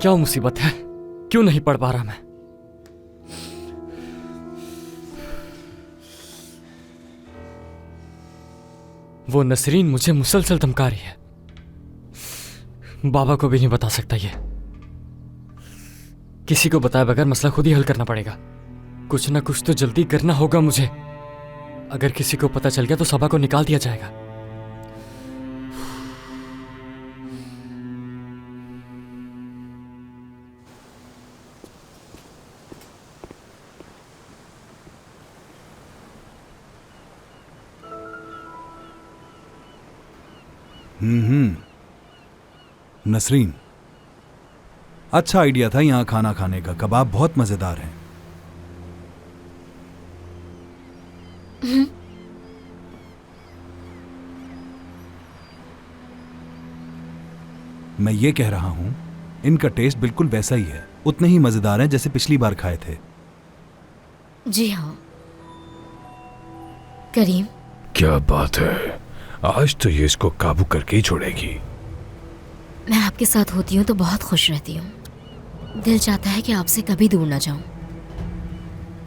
क्या मुसीबत है, क्यों नहीं पढ़ पा रहा मैं? वो नसरीन मुझे मुसलसल धमका रही है। बाबा को भी नहीं बता सकता ये। किसी को बताए बगैर मसला खुद ही हल करना पड़ेगा। कुछ ना कुछ तो जल्दी करना होगा मुझे। अगर किसी को पता चल गया तो सबा को निकाल दिया जाएगा। नसरीन, अच्छा आइडिया था यहां खाना खाने का। कबाब बहुत मजेदार हैं। मैं ये कह रहा हूं, इनका टेस्ट बिल्कुल वैसा ही है, उतने ही मजेदार हैं जैसे पिछली बार खाए थे। जी हाँ। करीम, क्या बात है, आज तो ये इसको काबू करके ही छोड़ेगी। मैं आपके साथ होती हूँ तो बहुत खुश रहती हूँ। दिल चाहता है कि आपसे कभी दूर ना जाऊं।